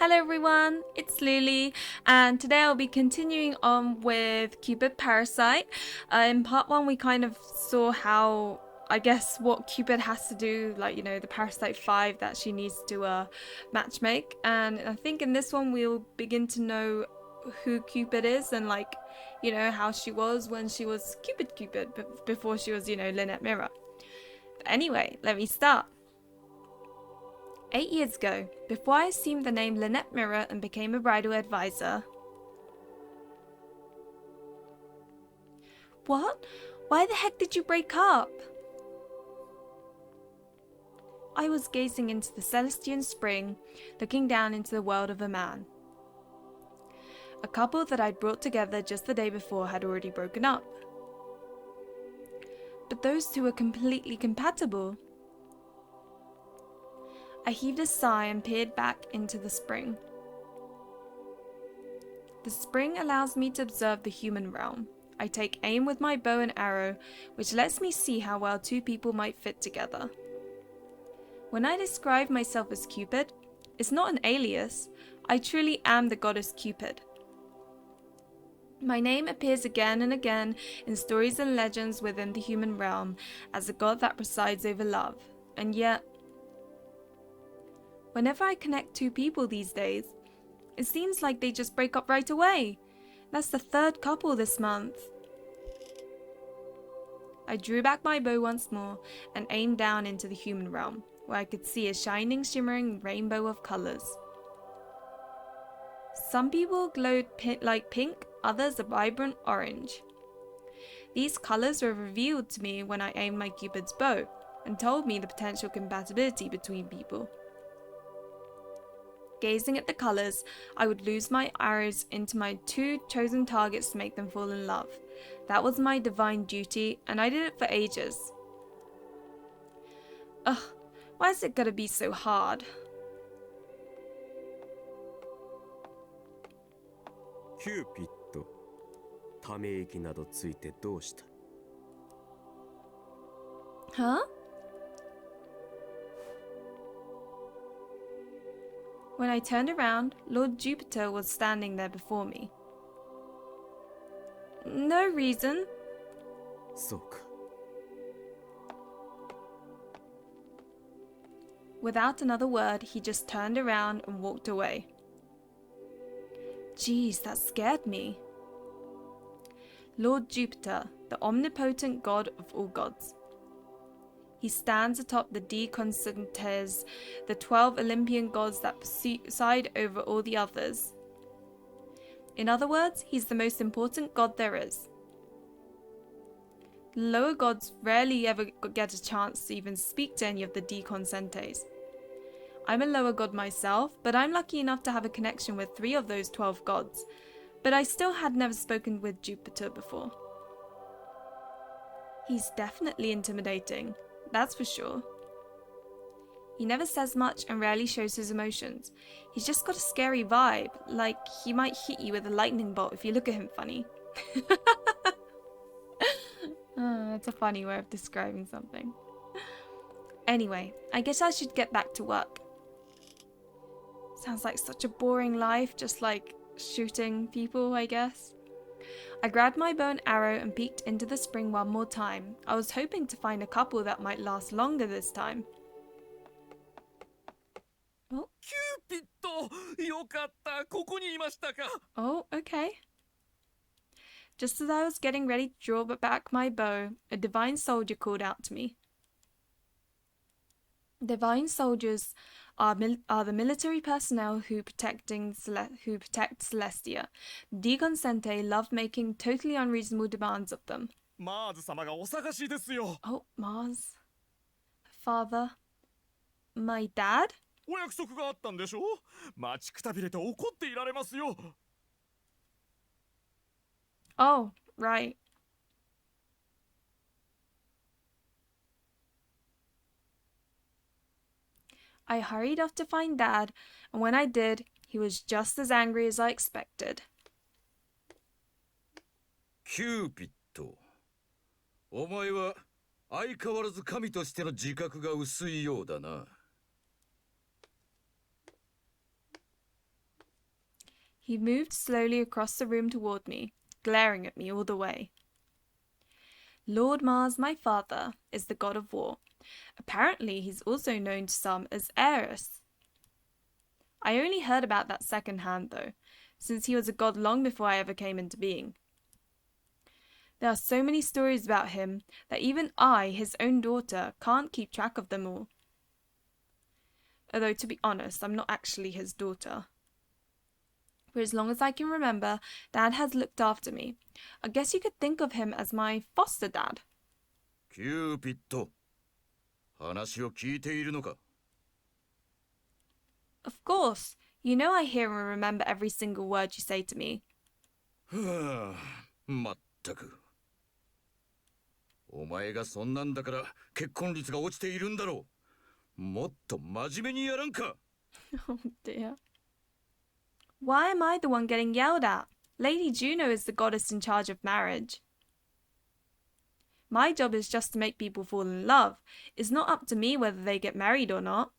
Hello everyone, it's Lily, and today I'll be continuing on with Cupid Parasite. In part 1 we kind of saw how, I guess, what Cupid has to do, like, the Parasite 5 that she needs to matchmake. And I think in this one we'll begin to know who Cupid is and, like, how she was when she was Cupid, before she was, Lynette Mirror. But anyway, let me start. 8 years ago, before I assumed the name Lynette Mirror and became a bridal advisor. What? Why the heck did you break up? I was gazing into the Celestian spring, looking down into the world of a man. A couple that I'd brought together just the day before had already broken up. But those two were completely compatible. I heaved a sigh and peered back into the spring. The spring allows me to observe the human realm. I take aim with my bow and arrow, which lets me see how well two people might fit together. When I describe myself as Cupid, it's not an alias. I truly am the goddess Cupid. My name appears again and again in stories and legends within the human realm as a god that presides over love, and yet, whenever I connect two people these days, it seems like they just break up right away. That's the third couple this month. I drew back my bow once more and aimed down into the human realm, where I could see a shining, shimmering rainbow of colours. Some people glowed like pink, others a vibrant orange. These colours were revealed to me when I aimed my Cupid's bow and told me the potential compatibility between people. Gazing at the colours, I would lose my arrows into my two chosen targets to make them fall in love. That was my divine duty, and I did it for ages. Ugh, why is it gotta be so hard? Cupid, ため息などついてどうした? Huh? When I turned around, Lord Jupiter was standing there before me. No reason. そうか。Without another word, he just turned around and walked away. Geez, that scared me. Lord Jupiter, the omnipotent god of all gods. He stands atop the Deconstantes, the 12 Olympian gods that preside over all the others. In other words, he's the most important god there is. Lower gods rarely ever get a chance to even speak to any of the Deconstantes. I'm a lower god myself, but I'm lucky enough to have a connection with 3 of those 12 gods, but I still had never spoken with Jupiter before. He's definitely intimidating. That's for sure. He never says much and rarely shows his emotions. He's just got a scary vibe, like he might hit you with a lightning bolt if you look at him funny. That's a funny way of describing something. Anyway, I guess I should get back to work. Sounds like such a boring life, just like shooting people, I guess. I grabbed my bow and arrow and peeked into the spring one more time. I was hoping to find a couple that might last longer this time. Oh. Cupid, よかった。ここにいましたか。Oh, okay. Just as I was getting ready to draw back my bow, a divine soldier called out to me. Divine soldiers are the military personnel who protect Celestia. Deconsente love making totally unreasonable demands of them. マーズ様がお探しですよ。 Oh, Mars. Father. My dad? お約束があったんでしょ? 待ちくたびれて怒っていられますよ。 Oh, right. I hurried off to find Dad, and when I did, he was just as angry as I expected. キューピッド、お前は相変わらず神としての自覚が薄いようだな。He moved slowly across the room toward me, glaring at me all the way. Lord Mars, my father, is the god of war. Apparently, he's also known to some as Eris. I only heard about that secondhand, though, since he was a god long before I ever came into being. There are so many stories about him that even I, his own daughter, can't keep track of them all. Although, to be honest, I'm not actually his daughter. For as long as I can remember, Dad has looked after me. I guess you could think of him as my foster dad. キューピッド、話を聞いているのか？ Of course. You know I hear and remember every single word you say to me. はあ、まったく。お前がそんなんだから結婚率が落ちているんだろう。もっと真面目にやらんか。Oh dear. Why am I the one getting yelled at? Lady Juno is the goddess in charge of marriage. My job is just to make people fall in love. It's not up to me whether they get married or not.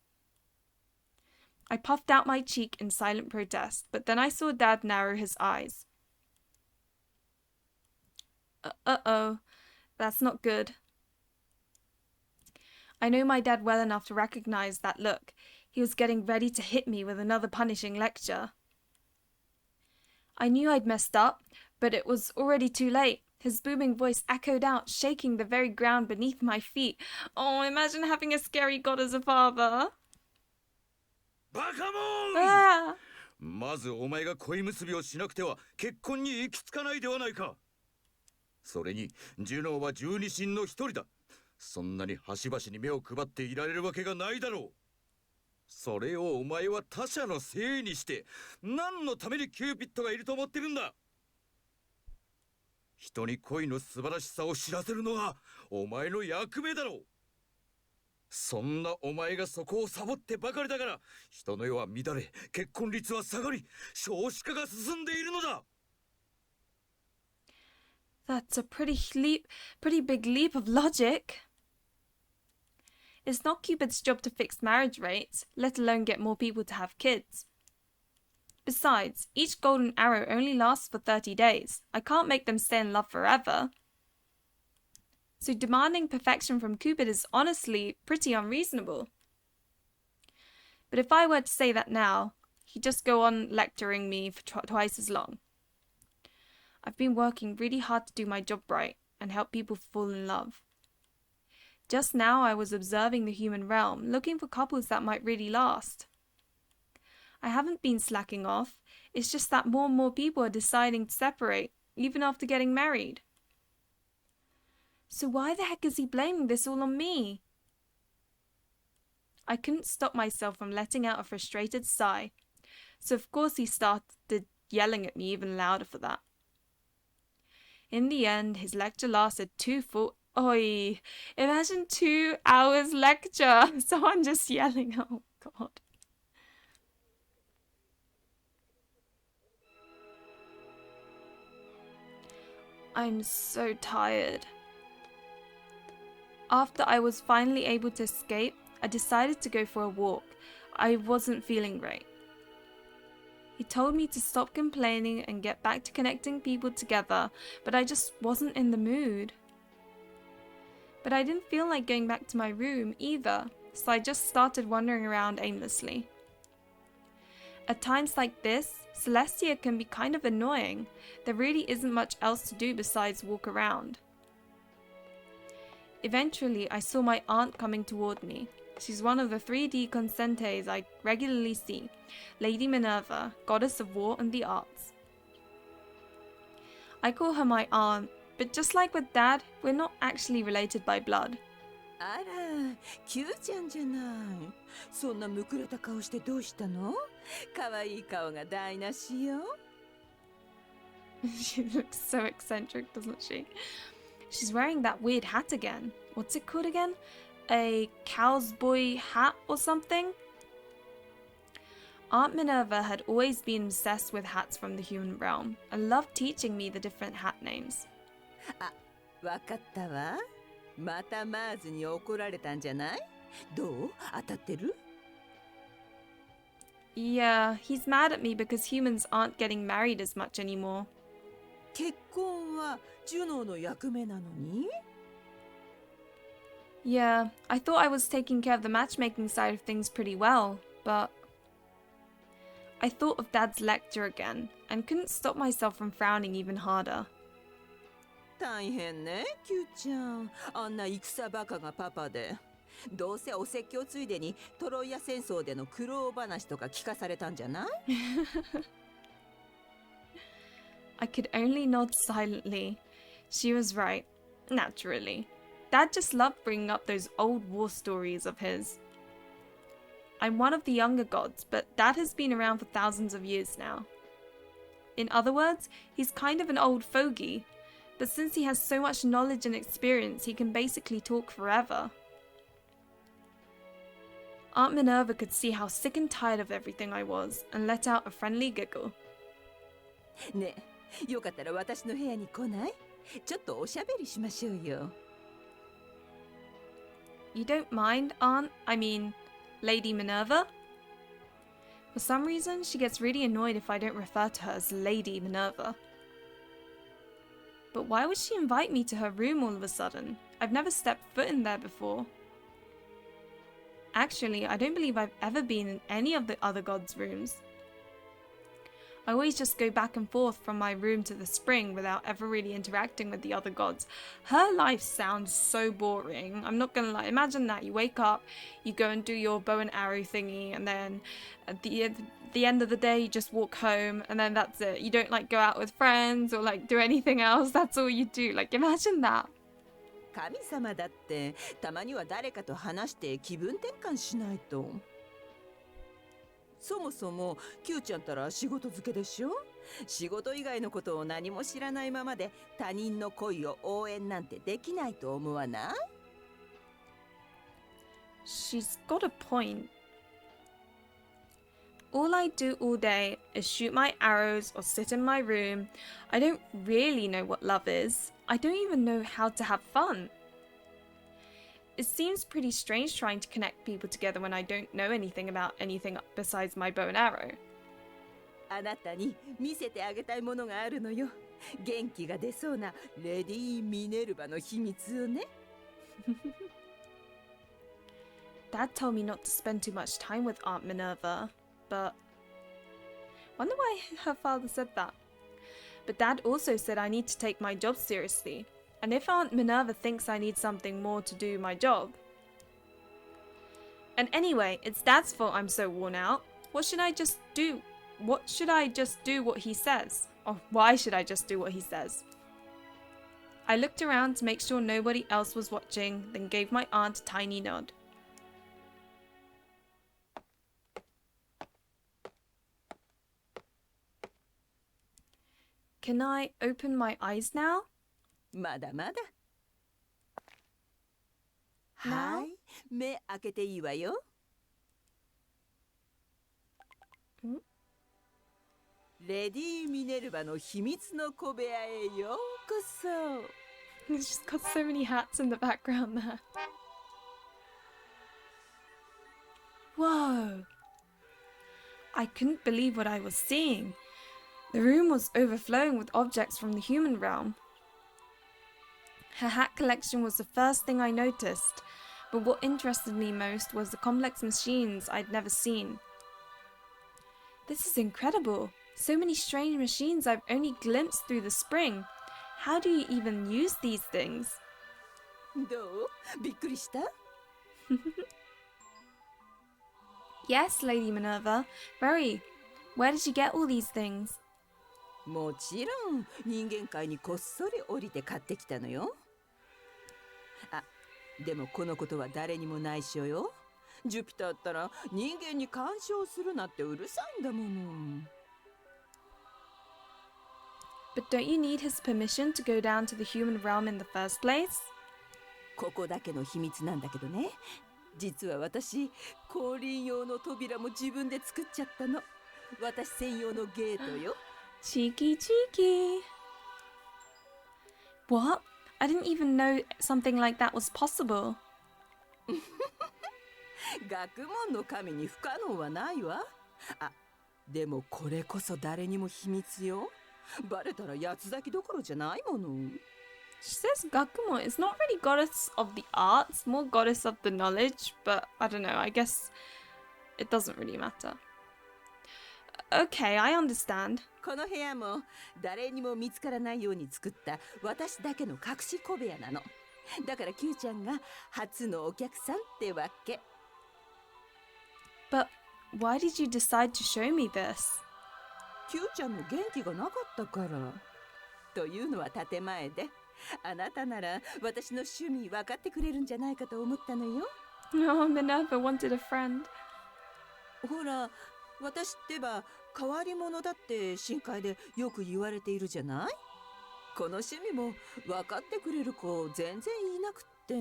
I puffed out my cheek in silent protest, but then I saw Dad narrow his eyes. Uh-oh. That's not good. I know my dad well enough to recognize that look. He was getting ready to hit me with another punishing lecture. I knew I'd messed up, but it was already too late. His booming voice echoed out, shaking the very ground beneath my feet. Oh, imagine having a scary god as a father. バカモン！ Ah! まずお前が恋結びをしなくては結婚に行き着かないではないか。それにジュノーは十二神の一人だ。そんなに端々に目を配っていられるわけがないだろう。それをお前は他者のせいにして何のためにキューピッドがいると思ってるんだ。人に恋の素晴らしさを知らせるのがお前の役目だろう。そんなお前がそこをサボってばかりだから人の世は乱れ、結婚率は下がり、少子化が進んでいるのだ。That's a pretty big leap of logic. It's not Cupid's job to fix marriage rates, let alone get more people to have kids. Besides, each golden arrow only lasts for 30 days. I can't make them stay in love forever. So demanding perfection from Cupid is honestly pretty unreasonable. But if I were to say that now, he'd just go on lecturing me for twice as long. I've been working really hard to do my job right and help people fall in love. Just now I was observing the human realm, looking for couples that might really last. I haven't been slacking off, it's just that more and more people are deciding to separate, even after getting married. So why the heck is he blaming this all on me? I couldn't stop myself from letting out a frustrated sigh, so of course he started yelling at me even louder for that. In the end, his lecture lasted 2 full... Oi! Imagine 2 hours lecture! Someone just yelling, oh god. I'm so tired. After I was finally able to escape, I decided to go for a walk. I wasn't feeling great. He told me to stop complaining and get back to connecting people together, but I just wasn't in the mood. But I didn't feel like going back to my room either, so I just started wandering around aimlessly. At times like this, Celestia can be kind of annoying. There really isn't much else to do besides walk around. Eventually, I saw my aunt coming toward me. She's one of the 3D consentes I regularly see, Lady Minerva, goddess of war and the arts. I call her my aunt, but just like with Dad, we're not actually related by blood. あら、キューちゃんじゃない。そんなむくれた顔してどうしたの？可愛い顔が台無しよ。She looks so eccentric, doesn't she? She's wearing that weird hat again. What's it called again? A cowboy hat or something? Aunt Minerva had always been obsessed with hats from the human realm and loved teaching me the different hat names. あ、わかったわ。またマーズに怒られたんじゃない？どう？当たってる？ Yeah, he's mad at me because humans aren't getting married as much anymore. 結婚はジュノーの役目なのに？ Yeah, I thought I was taking care of the matchmaking side of things pretty well, but I thought of Dad's lecture again and couldn't stop myself from frowning even harder. 大変ね、キューちゃん。あんな戦バカがパパで。どうせお説教ついでにトロイア戦争での苦労話とか聞かされたんじゃない？ I could only nod silently. She was right, naturally. Dad just loved bringing up those old war stories of his. I'm one of the younger gods, but Dad has been around for thousands of years now. In other words, he's kind of an old fogey, but since he has so much knowledge and experience, he can basically talk forever. Aunt Minerva could see how sick and tired of everything I was and let out a friendly giggle. ねえ、よかったら私の部屋に来ない？ちょっとおしゃべりしましょうよ。You don't mind, Aunt? I mean, Lady Minerva? For some reason, she gets really annoyed if I don't refer to her as Lady Minerva. But why would she invite me to her room all of a sudden? I've never stepped foot in there before. Actually, I don't believe I've ever been in any of the other gods' rooms. I always just go back and forth from my room to the spring without ever really interacting with the other gods. Her life sounds so boring. I'm not gonna lie. Imagine that. You wake up, you go and do your bow and arrow thingy, and then at the end of the day, you just walk home, and then that's it. You don't like go out with friends or like do anything else. That's all you do. Like, imagine that. 神様だってたまには誰かと話して気分転換しないと。そもそもキューちゃんたら仕事漬けでしょ？仕事以外のことを何も知らないままで他人の恋を応援なんてできないと思わない？ She's got a point. All I do all day is shoot my arrows or sit in my room. I don't really know what love is. I don't even know how to have fun. It seems pretty strange trying to connect people together when I don't know anything about anything besides my bow and arrow. あなたに見せてあげたいものがあるのよ。元気が出そうなレディー・ミネルヴァの秘密をね。Dad told me not to spend too much time with Aunt Minerva, but wonder why her father said that. But Dad also said I need to take my job seriously, and if Aunt Minerva thinks I need something more to do my job. And anyway, it's Dad's fault I'm so worn out. What should I just do? What should I just do what he says? Or why should I just do what he says? I looked around to make sure nobody else was watching, then gave my aunt a tiny nod. Can I open my eyes now? まだまだ。 Now? はい、目開けていいわよ。ん？レディー・ミネルヴァの秘密の小部屋へようこそ。 She's got so many hats in the background there. Whoa! I couldn't believe what I was seeing. The room was overflowing with objects from the human realm. Her hat collection was the first thing I noticed, but what interested me most was the complex machines I'd never seen. This is incredible. So many strange machines I've only glimpsed through the spring. How do you even use these things? どう？びっくりした？ Yes, Lady Minerva. Very. Where did you get all these things? もちろん人間界にこっそり降りて買ってきたのよ。あ、でもこのことは誰にも内緒よ。ジュピターったら人間に干渉するなってうるさいんだもの。 But don't you need his permission to go down to the human realm in the first place? ここだけの秘密なんだけどね。実は私、降臨用の扉も自分で作っちゃったの。私専用のゲートよ。 Cheeky, cheeky. What? I didn't even know something like that was possible. 学問の神に不可能はないわ。あ、でもこれこそ誰にも秘密よ。バレたら八つ咲きどころじゃないもの。She says Gakumo is not really goddess of the arts, more goddess of the knowledge, but I don't know, I guess it doesn't really matter. Okay, I understand. この部屋も誰にも見つからないように作った私だけの隠し小部屋なの。だから Q ちゃんが初のお客さんってわけ。But why did you decide to show me this? Q ちゃんの元気がなかったから。というのは建前で、あなたなら私の趣味分かってくれるんじゃないかと思ったのよ。Oh, Minerva wanted a friend. ほら、私ってば変わり者だって深海でよく言われているじゃない？この趣味も分かってくれる子全然いなくって。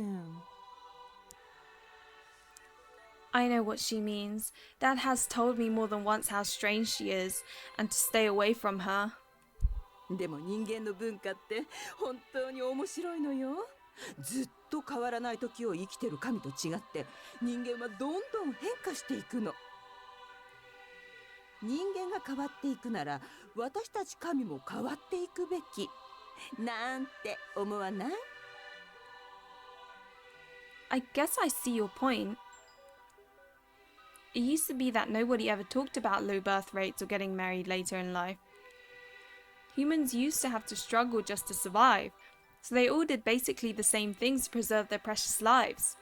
I know what she means. Dad has told me more than once how strange she is, and to stay away from her. でも人間の文化って本当に面白いのよ。ずっと変わらない時を生きてる神と違って人間はどんどん変化していくの。人間が変わっていくなら私たち神も変わっていくべきなんて思わない？ I guess I see your point. It used to be that nobody ever talked about low birth rates or getting married later in life. Humans used to have to struggle just to survive, so they all did basically the same things to preserve their precious lives.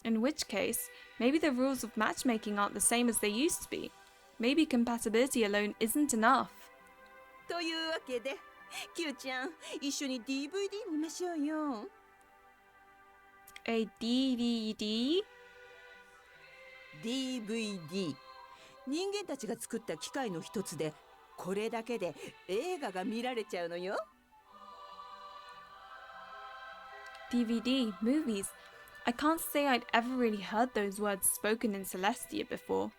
In which case, maybe the rules of matchmaking aren't the same as they used to be. Maybe compatibility alone isn't enough. というわけで Q ちゃん一緒に DVD 見ましょうよ。A DVD? DVD 人間たちが作った機械の一つでこれだけで映画が見られちゃうのよ。 DVD, movies. I can't say I'd ever really heard those words spoken in Celestia before.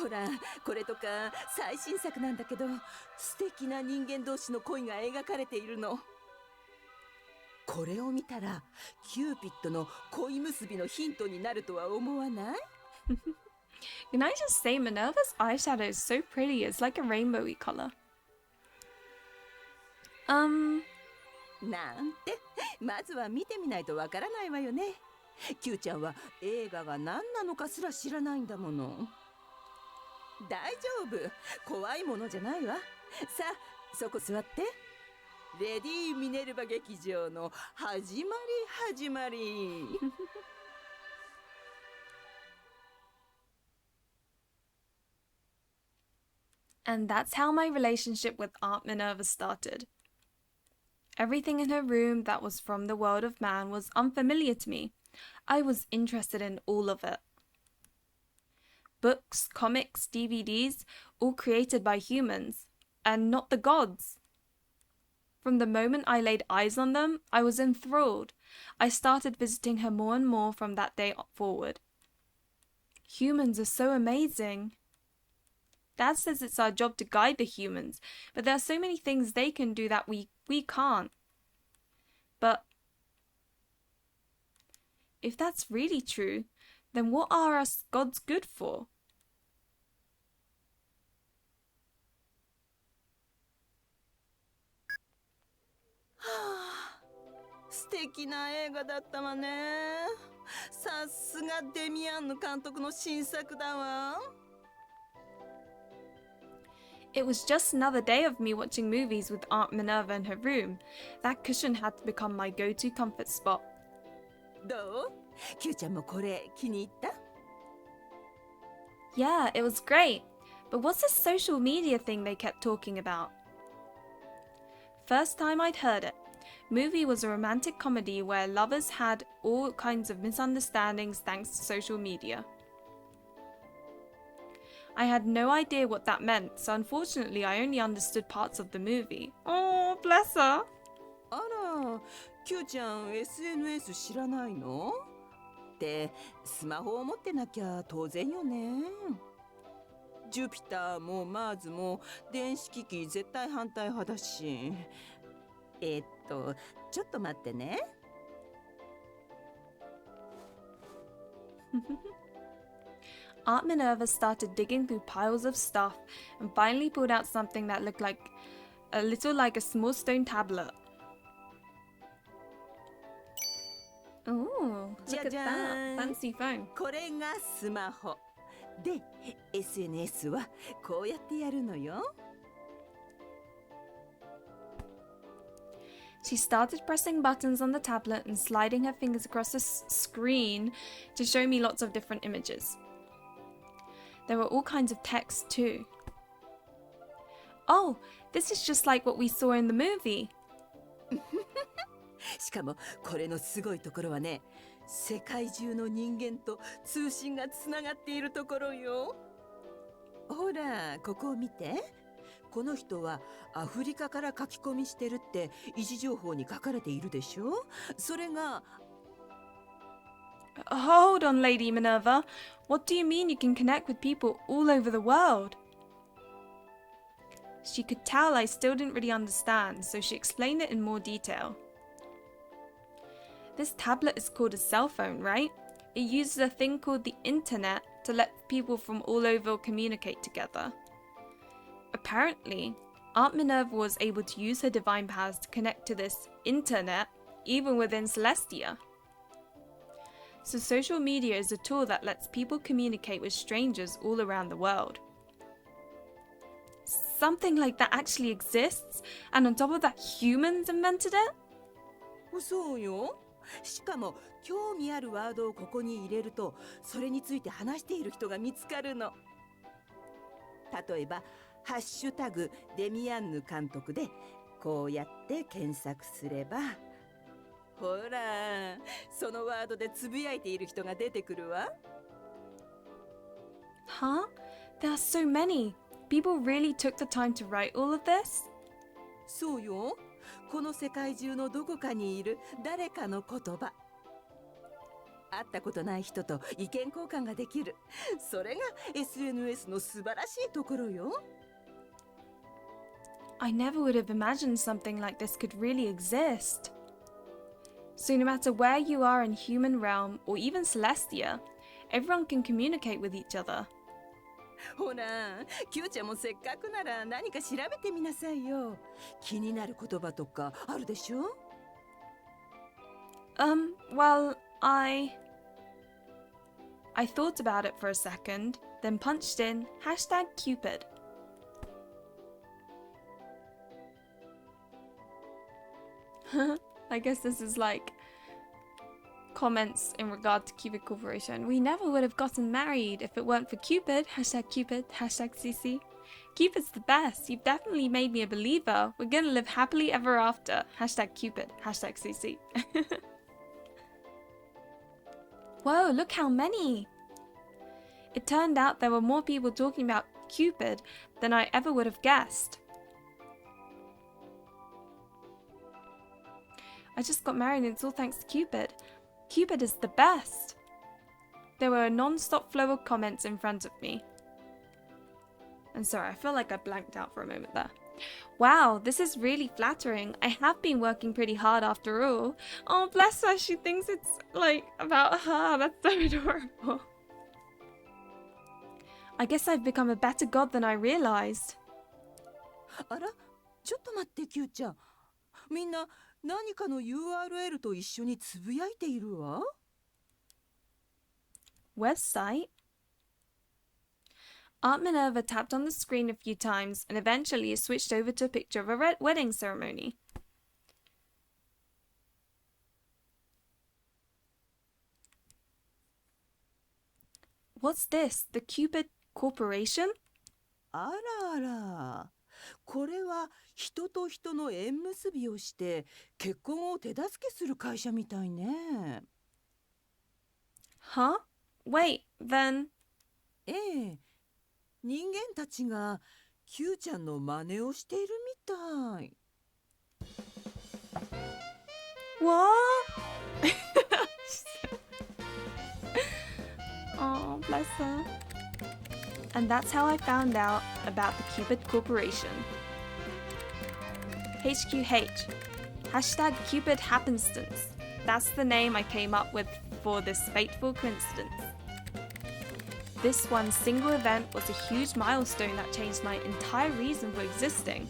ほらこれとか最新作なんだけど素敵な人間同士の恋が描かれているの。これを見たらキューピッドの恋結びのヒントになるとは思わない？ Can I just say Minerva's eyeshadow is so pretty, it's like a rainbowy color. なんてまずは見てみないとわからないわよね。 Q ちゃんは映画が何なのかすら知らないんだもの。大丈夫、怖いものじゃないわ。さあそこ座って。レディー・ミネルヴァ劇場の始まり始まり。And that's how my relationship with Aunt Minerva started. Everything in her room that was from the world of man was unfamiliar to me. I was interested in all of it. Books, comics, DVDs, all created by humans, and not the gods. From the moment I laid eyes on them, I was enthralled. I started visiting her more and more from that day forward. Humans are so amazing. Dad says it's our job to guide the humans, but there are so many things they can do that we can't. But if that's really true, then what are us gods good for? 素敵な映画だったわね。さすがデミアンヌ監督の新作だわ。It was just another day of me watching movies with Aunt Minerva in her room. That cushion had to become my go-to comfort spot. どう？ Q ちゃんもこれ気に入った？ Yeah, it was great. But what's this social media thing they kept talking about? First time I'd heard it. Movie was a romantic comedy where lovers had all kinds of misunderstandings thanks to social media. I had no idea what that meant, so unfortunately I only understood parts of the movie. Oh, bless her. あら、Q ちゃん SNS 知らないの？ってスマホを持ってなきゃ当然よね。ジュピターもマーズも電子機器絶対反対派だし。ちょっと待ってね。Aunt Minerva started digging through piles of stuff and finally pulled out something that looked like a little like a small stone tablet. Ooh, look at that fancy phone. これがスマホ。で、SNS はこうやってやるのよ。She started pressing buttons on the tablet and sliding her fingers across the screen to show me lots of different images. There were all kinds of text too. Oh, this is just like what we saw in the movie. しかもこれのすごいところはね、世界中の人間と通信がつながっているところよ。ほら、ここを見て。この人はアフリカから書き込みしてるって位置情報に書かれているでしょ。それが Hold on, Lady Minerva. What do you mean you can connect with people all over the world? She could tell I still didn't really understand, so she explained it in more detail. This tablet is called a cell phone, right? It uses a thing called the internet to let people from all over communicate together. Apparently, Aunt Minerva was able to use her divine powers to connect to this internet even within Celestia. So social media is a tool that lets people communicate with strangers all around the world. Something like that actually exists, and on top of that, humans invented it? そうよ。しかも興味あるワードをここに入れると、それについて話している人が見つかるの。例えばハッシュタグデミアンヌ監督でこうやって検索すれば、ほら、そのワードでつぶやいている人が出てくるわ。Huh? There are so many. People really took the time to write all of this? そうよ。この世界中のどこかにいる誰かの言葉。会ったことない人と意見交換ができる。それが SNS の素晴らしいところよ。I never would have imagined something like this could really exist. So no matter where you are in human realm or even Celestia, everyone can communicate with each other. ほら、キューちゃんもせっかくなら何か調べてみなさいよ。気になる言葉とかあるでしょ？ Well, I thought about it for a second, then punched in #Cupid. I guess this is like comments in regard to Cupid Corporation. We never would have gotten married if it weren't for Cupid. #Cupid, #CC. Cupid's the best. You've definitely made me a believer. We're gonna live happily ever after. #Cupid, #CC. Whoa, look how many! It turned out there were more people talking about Cupid than I ever would have guessed. I just got married and it's all thanks to Cupid. Cupid is the best. There were a non-stop flow of comments in front of me. And sorry, I feel like I blanked out for a moment there. Wow, this is really flattering. I have been working pretty hard after all. Oh, bless her, she thinks it's like about her. That's so adorable. I guess I've become a better god than I realized. あら、ちょっと待ってキューちゃん。みんな何かの URL と一緒につぶやいているわ。Website? Aunt Minerva tapped on the screen a few times and eventually it switched over to a picture of a wedding ceremony. What's this? The Cupid Corporation? あらあら。これは人と人の縁結びをして結婚を手助けする会社みたいね。Huh? Wait, then... ええ。人間たちがキューちゃんの真似をしているみたい。What? Oh, bless her. And that's how I found out about the Cupid Corporation. HQH. #Cupid Happenstance. That's the name I came up with for this fateful coincidence. this one single event was a huge milestone that changed my entire reason for existing.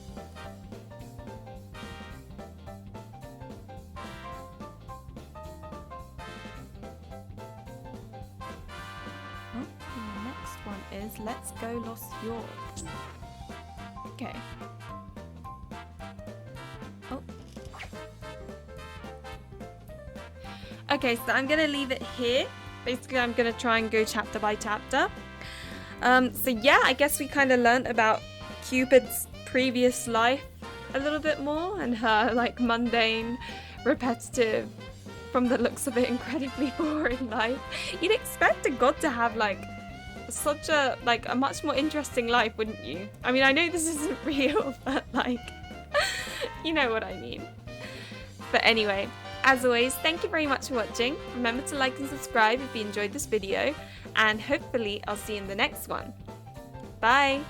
Oh, and the next one is Let's Go Lost Fjord. Okay. Oh. Okay, so I'm gonna leave it here. Basically, I'm gonna try and go chapter by chapter. So yeah, I guess we kind of learned about Cupid's previous life a little bit more, and her like mundane, repetitive, from the looks of it, incredibly boring life. You'd expect a god to have like such a much more interesting life, wouldn't you? I mean, I know this isn't real, but like, you know what I mean. But anyway, as always, thank you very much for watching. Remember to like and subscribe if you enjoyed this video, and hopefully I'll see you in the next one. Bye!